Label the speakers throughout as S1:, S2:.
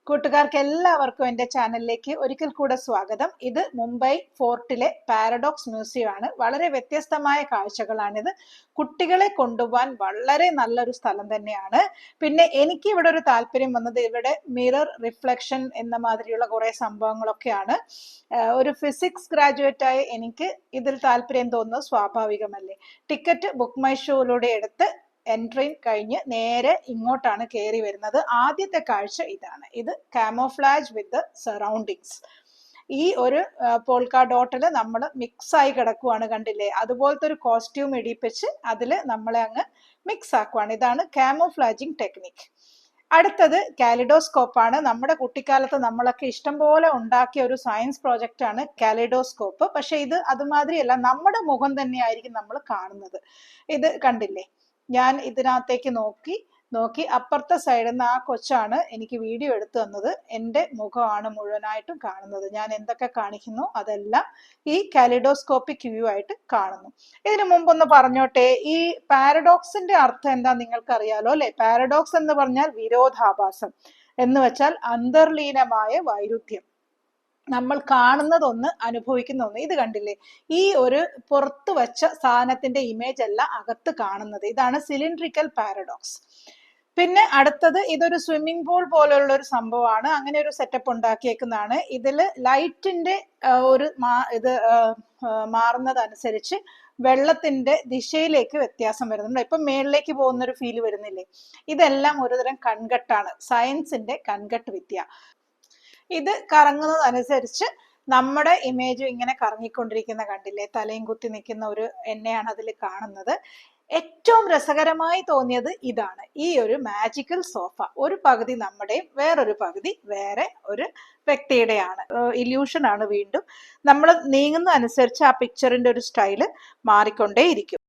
S1: കൂട്ടുകാർക്ക് എല്ലാവർക്കും എൻ്റെ ചാനലിലേക്ക് ഒരിക്കൽ കൂടെ സ്വാഗതം. ഇത് മുംബൈ ഫോർട്ടിലെ പാരഡോക്സ് മ്യൂസിയം ആണ്. വളരെ വ്യത്യസ്തമായ കാഴ്ചകളാണിത്. കുട്ടികളെ കൊണ്ടുപോകാൻ വളരെ നല്ലൊരു സ്ഥലം തന്നെയാണ്. പിന്നെ എനിക്ക് ഇവിടെ ഒരു താല്പര്യം വന്നത് ഇവിടെ മിറർ റിഫ്ലക്ഷൻ എന്ന മാതിരിയുള്ള കുറെ സംഭവങ്ങളൊക്കെയാണ്. ഒരു ഫിസിക്സ് ഗ്രാജുവേറ്റ് ആയ എനിക്ക് ഇതിൽ താല്പര്യം തോന്നുന്നത് സ്വാഭാവികമല്ലേ. ടിക്കറ്റ് ബുക്ക് മൈ ഷോയിലൂടെ എടുത്ത് എൻട്രി കഴിഞ്ഞ് നേരെ ഇങ്ങോട്ടാണ് കയറി വരുന്നത്. ആദ്യത്തെ കാഴ്ച ഇതാണ്. ഇത് കാമോഫ്ലാജ് വിത്ത് സറൗണ്ടിങ്സ്. ഈ ഒരു പോൾക്ക ഡോട്ടില് നമ്മൾ മിക്സ് ആയി കിടക്കുവാണ്, കണ്ടില്ലേ? അതുപോലത്തെ ഒരു കോസ്റ്റ്യൂം ഇടിപ്പിച്ച് അതില് നമ്മളെ അങ്ങ് മിക്സ് ആക്കുവാണ്. ഇതാണ് കാമോഫ്ലാജിങ് ടെക്നിക്. അടുത്തത് കാലിഡോസ്കോപ്പ് ആണ്. നമ്മുടെ കുട്ടിക്കാലത്ത് നമ്മളൊക്കെ ഇഷ്ടം പോലെ ഉണ്ടാക്കിയ ഒരു സയൻസ് പ്രോജക്റ്റ് ആണ് കാലിഡോസ്കോപ്പ്. പക്ഷെ ഇത് അതുമാതിരിയല്ല, നമ്മുടെ മുഖം തന്നെയായിരിക്കും നമ്മൾ കാണുന്നത്. ഇത് കണ്ടില്ലേ? ഞാൻ ഇതിനകത്തേക്ക് നോക്കി അപ്പുറത്തെ സൈഡിൽ നിന്ന് ആ കൊച്ചാണ് എനിക്ക് വീഡിയോ എടുത്തു തന്നത്. എൻ്റെ മുഖമാണ് മുഴുവനായിട്ടും കാണുന്നത്. ഞാൻ എന്തൊക്കെ കാണിക്കുന്നു അതെല്ലാം ഈ കാലിഡോസ്കോപ്പിക് വ്യൂ ആയിട്ട് കാണുന്നു. ഇതിനു മുമ്പൊന്ന് പറഞ്ഞോട്ടെ, ഈ പാരഡോക്സിന്റെ അർത്ഥം എന്താ നിങ്ങൾക്ക് അറിയാലോ അല്ലെ? പാരഡോക്സ് എന്ന് പറഞ്ഞാൽ വിരോധാഭാസം എന്ന് വെച്ചാൽ അന്തർലീനമായ വൈരുദ്ധ്യം. നമ്മൾ കാണുന്നതൊന്ന് അനുഭവിക്കുന്ന ഒന്ന്. ഇത് കണ്ടില്ലേ? ഈ ഒരു പുറത്തു വച്ച സാധനത്തിന്റെ ഇമേജ് അല്ല അകത്ത് കാണുന്നത്. ഇതാണ് സിലിണ്ട്രിക്കൽ പാരഡോക്സ്. പിന്നെ അടുത്തത് ഇതൊരു സ്വിമ്മിംഗ് പൂൾ പോലുള്ള ഒരു സംഭവമാണ്. അങ്ങനെ ഒരു സെറ്റപ്പ് ഉണ്ടാക്കിയേക്കുന്നതാണ്. ഇതില് ലൈറ്റിന്റെ ഒരു ഇത് മാറുന്നതനുസരിച്ച് വെള്ളത്തിന്റെ ദിശയിലേക്ക് വ്യത്യാസം വരുന്നുണ്ട്. ഇപ്പൊ മേളിലേക്ക് പോകുന്ന ഒരു ഫീല് വരുന്നില്ലേ? ഇതെല്ലാം ഒരുതരം കൺകട്ടാണ്, സയൻസിന്റെ കൺകട്ട് വിദ്യ. ഇത് കറങ്ങുന്നതനുസരിച്ച് നമ്മുടെ ഇമേജും ഇങ്ങനെ കറങ്ങിക്കൊണ്ടിരിക്കുന്ന കണ്ടില്ലേ? തലയും കുത്തി നിൽക്കുന്ന ഒരു എന്നെയാണ് അതിൽ കാണുന്നത്. ഏറ്റവും രസകരമായി തോന്നിയത് ഇതാണ്, ഈ ഒരു മാജിക്കൽ സോഫ. ഒരു പകുതി നമ്മുടെയും വേറൊരു പകുതി വേറെ ഒരു വ്യക്തിയുടെയാണ്. ഇല്യൂഷൻ ആണ്. വീണ്ടും നമ്മൾ നീങ്ങുന്ന അനുസരിച്ച് ആ പിക്ചറിന്റെ ഒരു സ്റ്റൈല് മാറിക്കൊണ്ടേയിരിക്കും.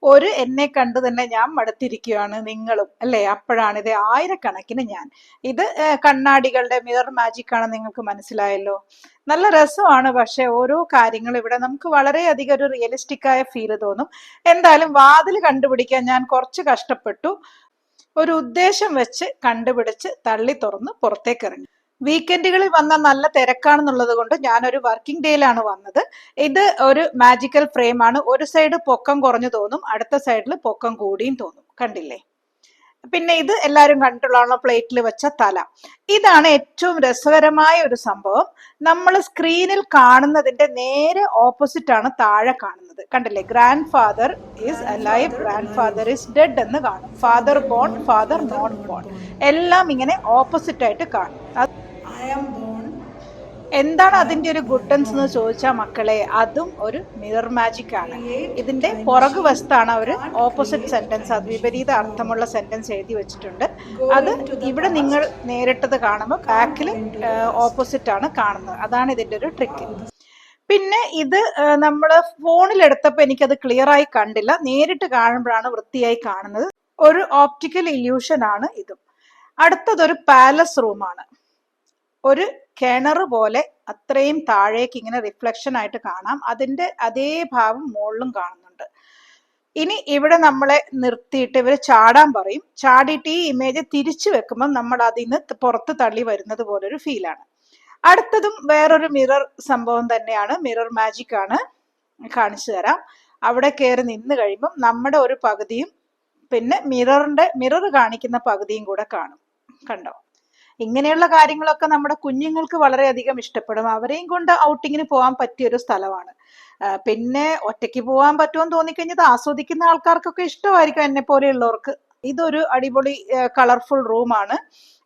S1: ഒരു എന്നെ കണ്ടു തന്നെ ഞാൻ മടുത്തിരിക്കുകയാണ്, നിങ്ങളും അല്ലേ? അപ്പോഴാണ് ഇത് ആയിരക്കണക്കിന് ഞാൻ. ഇത് കണ്ണാടികളുടെ മിറർ മാജിക് ആണ്, നിങ്ങൾക്ക് മനസ്സിലായല്ലോ. നല്ല രസമാണ്. പക്ഷെ ഓരോ കാര്യങ്ങൾ ഇവിടെ നമുക്ക് വളരെയധികം ഒരു റിയലിസ്റ്റിക് ആയ ഫീല് തോന്നും. എന്തായാലും വാതിൽ കണ്ടുപിടിക്കാൻ ഞാൻ കുറച്ച് കഷ്ടപ്പെട്ടു. ഒരു ഉദ്ദേശം വെച്ച് കണ്ടുപിടിച്ച് തള്ളി തുറന്ന് പുറത്തേക്ക് ഇറങ്ങി. വീക്കെൻഡുകളിൽ വന്നാൽ നല്ല തിരക്കാണെന്നുള്ളത് കൊണ്ട് ഞാനൊരു വർക്കിംഗ് ഡേയിലാണ് വന്നത്. ഇത് ഒരു മാജിക്കൽ ഫ്രെയിം ആണ്. ഒരു സൈഡ് പൊക്കം കുറഞ്ഞു തോന്നും, അടുത്ത സൈഡിൽ പൊക്കം കൂടിയും തോന്നും. കണ്ടില്ലേ? പിന്നെ ഇത് എല്ലാവരും കണ്ടിട്ടുള്ള പ്ലേറ്റിൽ വെച്ച തല. ഇതാണ് ഏറ്റവും രസകരമായ ഒരു സംഭവം. നമ്മൾ സ്ക്രീനിൽ കാണുന്നതിന്റെ നേരെ ഓപ്പോസിറ്റ് ആണ് താഴെ കാണുന്നത്. കണ്ടില്ലേ? Grandfather is alive, grandfather is dead എന്ന് കാണും. Father born, father not born, എല്ലാം ഇങ്ങനെ ഓപ്പോസിറ്റ് ആയിട്ട് കാണും. എന്താണ് അതിന്റെ ഒരു ഗുഡൻസ് എന്ന് ചോദിച്ചാൽ മക്കളെ, അതും ഒരു മിറർ മാജിക് ആണ്. ഇതിന്റെ പുറകു വശത്താണ് അവർ ഓപ്പോസിറ്റ് സെന്റൻസ്, അത് വിപരീത അർത്ഥമുള്ള സെന്റൻസ് എഴുതി വെച്ചിട്ടുണ്ട്. അത് ഇവിടെ നിങ്ങൾ നേരിട്ടത് കാണുമ്പോൾ ബാക്കിൽ ഓപ്പോസിറ്റ് ആണ് കാണുന്നത്. അതാണ് ഇതിന്റെ ഒരു ട്രിക്ക്. പിന്നെ ഇത് നമ്മൾ ഫോണിൽ എടുത്തപ്പോൾ എനിക്കത് ക്ലിയർ ആയി കണ്ടില്ല, നേരിട്ട് കാണുമ്പോഴാണ് വൃത്തിയായി കാണുന്നത്. ഒരു ഓപ്റ്റിക്കൽ ഇല്യൂഷൻ ആണ് ഇതും. അടുത്തതൊരു പാലസ് റൂമാണ്. ഒരു കിണർ പോലെ അത്രയും താഴേക്ക് ഇങ്ങനെ റിഫ്ലക്ഷൻ ആയിട്ട് കാണാം. അതിന്റെ അതേ ഭാവം മുകളിലും കാണുന്നുണ്ട്. ഇനി ഇവിടെ നമ്മളെ നിർത്തിയിട്ട് ഇവർ ചാടാൻ പറയും. ചാടിയിട്ട് ഈ ഇമേജ് തിരിച്ചു വെക്കുമ്പോൾ നമ്മൾ അതിൽ നിന്ന് പുറത്ത് തള്ളി വരുന്നത് പോലൊരു ഫീലാണ്. അടുത്തതും വേറൊരു മിറർ സംഭവം തന്നെയാണ്, മിറർ മാജിക് ആണ്. കാണിച്ചു തരാം. അവിടെ കയറി നിന്ന് കഴിയുമ്പം നമ്മുടെ ഒരു പകുതിയും പിന്നെ മിറർ കാണിക്കുന്ന പകുതിയും കൂടെ കാണും. കണ്ടോ? ഇങ്ങനെയുള്ള കാര്യങ്ങളൊക്കെ നമ്മുടെ കുഞ്ഞുങ്ങൾക്ക് വളരെയധികം ഇഷ്ടപ്പെടും. അവരെയും കൊണ്ട് ഔട്ടിങ്ങിന് പോകാൻ പറ്റിയൊരു സ്ഥലമാണ്. പിന്നെ ഒറ്റയ്ക്ക് പോകാൻ പറ്റുമെന്ന് തോന്നിക്കഴിഞ്ഞത് ആസ്വദിക്കുന്ന ആൾക്കാർക്കൊക്കെ ഇഷ്ടമായിരിക്കും, എന്നെ പോലെയുള്ളവർക്ക്. ഇതൊരു അടിപൊളി കളർഫുൾ റൂമാണ്.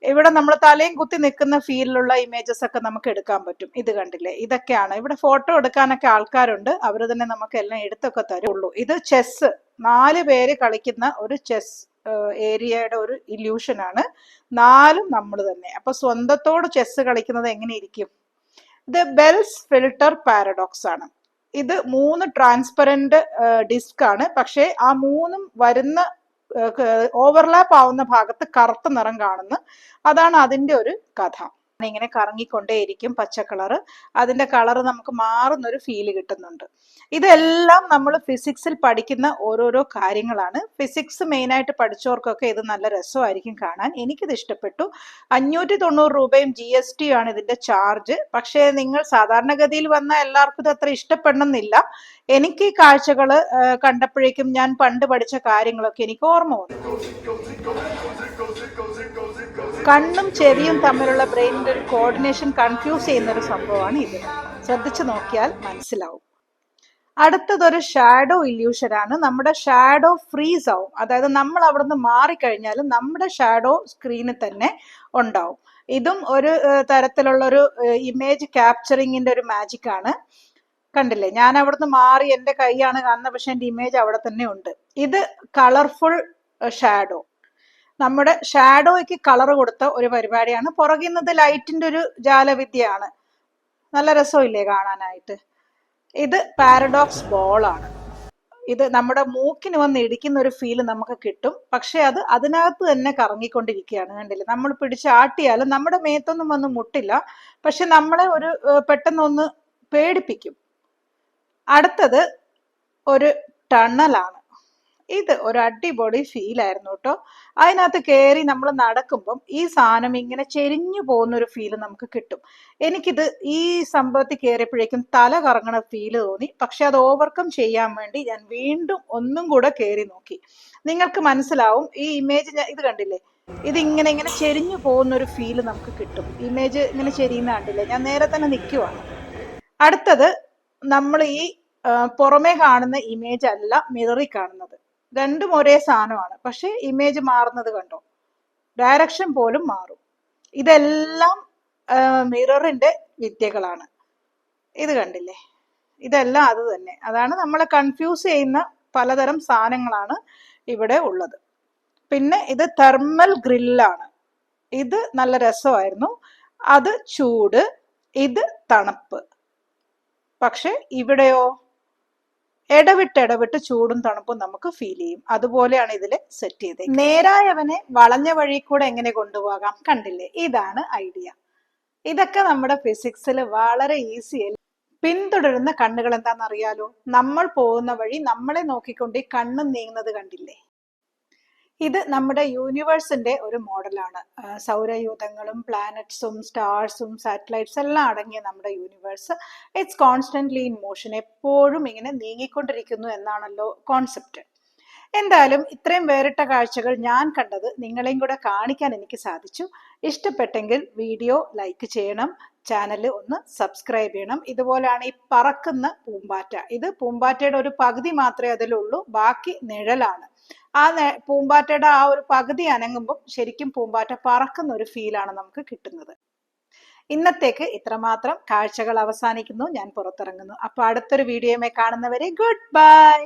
S1: ഇവിടെ നമ്മൾ തലയും കുത്തി നിൽക്കുന്ന ഫീലിലുള്ള ഇമേജസ് ഒക്കെ നമുക്ക് എടുക്കാൻ പറ്റും. ഇത് കണ്ടില്ലേ? ഇതൊക്കെയാണ്. ഇവിടെ ഫോട്ടോ എടുക്കാനൊക്കെ ആൾക്കാരുണ്ട്, അവർ തന്നെ നമുക്ക് എല്ലാം എടുത്തൊക്കെ തരുള്ളൂ. ഇത് ചെസ്, 4 പേര് കളിക്കുന്ന ഒരു ചെസ് ഏരിയയുടെ ഒരു ഇല്യൂഷൻ ആണ്. 4ഉം നമ്മൾ തന്നെ. അപ്പൊ സ്വന്തത്തോട് ചെസ് കളിക്കുന്നത് എങ്ങനെ ഇരിക്കും? ഇത് ബെൽസ് ഫിൽട്ടർ പാരഡോക്സ് ആണ്. ഇത് 3 ട്രാൻസ്പെറന്റ് ഡിസ്ക് ആണ്. പക്ഷെ ആ 3ഉം വരുന്ന ഓവർലാപ്പ് ആവുന്ന ഭാഗത്ത് കറുത്ത നിറം കാണുന്നു. അതാണ് അതിന്റെ ഒരു കഥ. ഇങ്ങനെ കറങ്ങിക്കൊണ്ടേയിരിക്കും പച്ച കളറ്. അതിന്റെ കളറ് നമുക്ക് മാറുന്നൊരു ഫീല് കിട്ടുന്നുണ്ട്. ഇതെല്ലാം നമ്മൾ ഫിസിക്സിൽ പഠിക്കുന്ന ഓരോരോ കാര്യങ്ങളാണ്. ഫിസിക്സ് മെയിനായിട്ട് പഠിച്ചവർക്കൊക്കെ ഇത് നല്ല രസമായിരിക്കും കാണാൻ. എനിക്കിത് ഇഷ്ടപ്പെട്ടു. 590 രൂപയും GST ആണ് ഇതിന്റെ ചാർജ്. പക്ഷേ നിങ്ങൾ സാധാരണഗതിയിൽ വന്ന എല്ലാവർക്കും ഇത് അത്ര ഇഷ്ടപ്പെടണമെന്നില്ല. എനിക്ക് ഈ കാഴ്ചകൾ കണ്ടപ്പോഴേക്കും ഞാൻ പണ്ട് പഠിച്ച കാര്യങ്ങളൊക്കെ എനിക്ക് ഓർമ്മ വന്നു. കണ്ണും ചെവിയും തമ്മിലുള്ള ബ്രെയിനിന്റെ ഒരു കോർഡിനേഷൻ കൺഫ്യൂസ് ചെയ്യുന്ന ഒരു സംഭവമാണ് ഇത്. ശ്രദ്ധിച്ചു നോക്കിയാൽ മനസ്സിലാവും. അടുത്തതൊരു ഷാഡോ ഇല്യൂഷൻ ആണ്. നമ്മുടെ ഷാഡോ ഫ്രീസ് ആവും. അതായത് നമ്മൾ അവിടെ നിന്ന് മാറിക്കഴിഞ്ഞാലും നമ്മുടെ ഷാഡോ സ്ക്രീനിൽ തന്നെ ഉണ്ടാവും. ഇതും ഒരു തരത്തിലുള്ള ഒരു ഇമേജ് ക്യാപ്ചറിങ്ങിന്റെ ഒരു മാജിക് ആണ്. കണ്ടില്ലേ, ഞാൻ അവിടുന്ന് മാറി എൻ്റെ കൈയാണ് കാണുന്നത്, പക്ഷെ എൻ്റെ ഇമേജ് അവിടെ തന്നെ ഉണ്ട്. ഇത് കളർഫുൾ ഷാഡോ. നമ്മുടെ ഷാഡോയ്ക്ക് കളർ കൊടുത്ത ഒരു പരിപാടിയാണ്. പുറകുന്നത് ലൈറ്റിന്റെ ഒരു ജാലവിദ്യയാണ്. നല്ല രസമില്ലേ കാണാനായിട്ട്. ഇത് പാരഡോക്സ് ബോൾ ആണ്. ഇത് നമ്മുടെ മൂക്കിന് വന്ന് ഇടിക്കുന്ന ഒരു ഫീല് നമുക്ക് കിട്ടും. പക്ഷെ അത് അതിനകത്ത് തന്നെ കറങ്ങിക്കൊണ്ടിരിക്കുകയാണ്. കണ്ടില്ലേ, നമ്മൾ പിടിച്ച് ആട്ടിയാലും നമ്മുടെ മേത്തൊന്നും വന്ന് മുട്ടില്ല. പക്ഷെ നമ്മളെ ഒരു പെട്ടെന്നൊന്ന് പേടിപ്പിക്കും. അടുത്തത് ഒരു ടണലാണ്. ഇത് ഒരു അടിപൊളി ഫീലായിരുന്നു കേട്ടോ. അതിനകത്ത് കയറി നമ്മൾ നടക്കുമ്പം ഈ സാധനം ഇങ്ങനെ ചെരിഞ്ഞു പോകുന്ന ഒരു ഫീല് നമുക്ക് കിട്ടും. എനിക്കിത് ഈ സംഭവത്തിൽ കയറിയപ്പോഴേക്കും തല കറങ്ങണ ഫീല് തോന്നി. പക്ഷെ അത് ഓവർകം ചെയ്യാൻ വേണ്ടി ഞാൻ വീണ്ടും ഒന്നും കൂടെ കയറി നോക്കി. നിങ്ങൾക്ക് മനസ്സിലാവും ഈ ഇമേജ്. ഇത് കണ്ടില്ലേ, ഇത് ഇങ്ങനെ ഇങ്ങനെ ചെരിഞ്ഞു പോകുന്ന ഒരു ഫീല് നമുക്ക് കിട്ടും. ഇമേജ് ഇങ്ങനെ ചെരിയുന്ന കണ്ടില്ലേ, ഞാൻ നേരെ തന്നെ നിൽക്കുവാണ്. അടുത്തത് നമ്മൾ ഈ പുറമേ കാണുന്ന ഇമേജ് അല്ല മിററിൽ കാണുന്നത്. രണ്ടും ഒരേ സാധനമാണ്, പക്ഷെ ഇമേജ് മാറുന്നത് കണ്ടോ, ഡയറക്ഷൻ പോലും മാറും. ഇതെല്ലാം മിററിന്റെ വിദ്യകളാണ്. ഇത് കണ്ടില്ലേ, ഇതെല്ലാം അത് തന്നെ. അതാണ് നമ്മളെ കൺഫ്യൂസ് ചെയ്യുന്ന പലതരം സാധനങ്ങളാണ് ഇവിടെ ഉള്ളത്. പിന്നെ ഇത് തെർമൽ ഗ്രില്ലാണ്. ഇത് നല്ല രസമായിരുന്നു. അത് ചൂട്, ഇത് തണുപ്പ്. പക്ഷെ ഇവിടെയോ ഇടവിട്ട് ചൂടും തണുപ്പും നമുക്ക് ഫീൽ ചെയ്യും. അതുപോലെയാണ് ഇതിൽ സെറ്റ് ചെയ്തത്. നേരായവനെ വളഞ്ഞ വഴി കൂടെ എങ്ങനെ കൊണ്ടുപോകാം, കണ്ടില്ലേ, ഇതാണ് ഐഡിയ. ഇതൊക്കെ നമ്മുടെ ഫിസിക്സിൽ വളരെ ഈസിയായി പിന്തുടരുന്ന കണ്ണുകൾ എന്താണെന്നറിയാലോ. നമ്മൾ പോകുന്ന വഴി നമ്മളെ നോക്കിക്കൊണ്ട് ഈ കണ്ണ് നീങ്ങുന്നത് കണ്ടില്ലേ. ഇത് നമ്മുടെ യൂണിവേഴ്സിന്റെ ഒരു മോഡലാണ്. സൗരയൂഥങ്ങളും പ്ലാനറ്റ്സും സ്റ്റാർസും സാറ്റലൈറ്റ്സ് എല്ലാം അടങ്ങിയ നമ്മുടെ universe. It's constantly in motion. എപ്പോഴും ഇങ്ങനെ നീങ്ങിക്കൊണ്ടിരിക്കുന്നു എന്നാണല്ലോ കോൺസെപ്റ്റ്. എന്തായാലും ഇത്രയും വേറിട്ട കാഴ്ചകൾ ഞാൻ കണ്ടത് നിങ്ങളെയും കൂടെ കാണിക്കാൻ എനിക്ക് സാധിച്ചു. ഇഷ്ടപ്പെട്ടെങ്കിൽ വീഡിയോ ലൈക്ക് ചെയ്യണം, ചാനൽ ഒന്ന് സബ്സ്ക്രൈബ് ചെയ്യണം. ഇതുപോലെയാണ് ഈ പറക്കുന്ന പൂമ്പാറ്റ. ഇത് പൂമ്പാറ്റയുടെ ഒരു പകുതി മാത്രമേ അതിലുള്ളൂ, ബാക്കി നിഴലാണ്. ആ പൂമ്പാറ്റയുടെ ആ ഒരു പകുതി അനങ്ങുമ്പോൾ ശരിക്കും പൂമ്പാറ്റ പറക്കുന്ന ഒരു ഫീലാണ് നമുക്ക് കിട്ടുന്നത്. ഇന്നത്തേക്ക് ഇത്രമാത്രം. കാഴ്ചകൾ അവസാനിക്കുന്നു, ഞാൻ പുറത്തിറങ്ങുന്നു. അപ്പൊ അടുത്തൊരു വീഡിയോയുമായി കാണുന്നവരെ ഗുഡ് ബൈ.